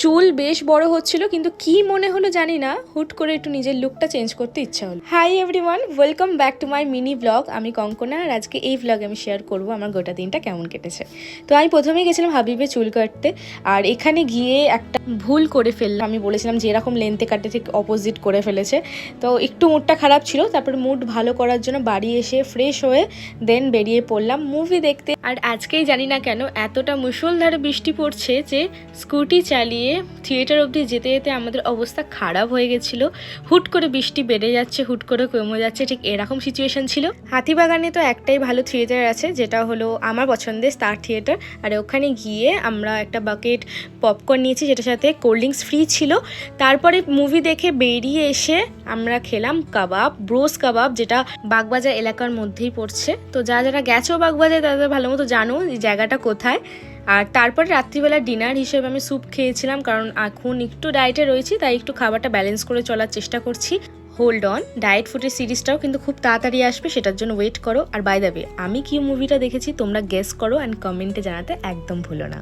চুল বেশ বড় হচ্ছিল, কিন্তু কি মনে হলো জানি না, হুট করে একটু নিজের লুকটা চেঞ্জ করতে ইচ্ছা হলো। Hi everyone, welcome back to my mini blog. আমি কঙ্কনা, আর আজকে এই ব্লগে আমি শেয়ার করবো আমার গোটা দিনটা কেমন কেটেছে। তো আমি প্রথমেই গেছিলাম হাবিবে চুল কাটতে, আর এখানে গিয়ে একটা ভুল করে ফেললাম। আমি বলেছিলাম যে এরকম লেন্থে কাটতে, ঠিক অপোজিট করে ফেলেছে। তো একটু মুডটা খারাপ ছিল, তারপর মুড ভালো করার জন্য বাড়ি এসে ফ্রেশ হয়ে দেন বেরিয়ে পড়লাম মুভি দেখতে। আর আজকেই জানি না কেন এতটা মুষলধারে বৃষ্টি পড়ছে যে স্কুটি চালিয়ে থিয়েটার অবধি যেতে যেতে আমাদের অবস্থা খারাপ হয়ে গেছিলো। হুট করে বৃষ্টি বেড়ে যাচ্ছে, হুট করে কমে যাচ্ছে, ঠিক এরকম সিচুয়েশন ছিল। হাতিবাগানে তো একটাই ভালো থিয়েটার আছে, যেটা হলো আমার পছন্দের স্টার থিয়েটার। আর ওখানে গিয়ে আমরা একটা বাকেট পপকর্ন নিয়েছি, যেটার সাথে কোল্ড ড্রিঙ্কস ফ্রি ছিল। তারপরে মুভি দেখে বেরিয়ে এসে আমরা খেলাম কাবাব, ব্রোস কাবাব, যেটা বাগবাজার এলাকার মধ্যেই পড়ছে। তো যারা গেছো বাগবাজার তাদের ভালো মতো জানো এই জায়গাটা কোথায়। আর তারপরে রাত্রিবেলা ডিনার হিসেবে আমি স্যুপ খেয়েছিলাম, কারণ এখন একটু ডায়েটে রয়েছি, তাই একটু খাবারটা ব্যালেন্স করে চলার চেষ্টা করছি। হোল্ড অন, ডায়েট ফুডের সিরিজটাও কিন্তু খুব তাড়াতাড়ি আসবে, সেটার জন্য ওয়েট করো। আর বাই দ্য ওয়ে, আমি কি মুভিটা দেখেছি তোমরা গেস করো অ্যান্ড কমেন্টে জানাতে একদম ভুলো না।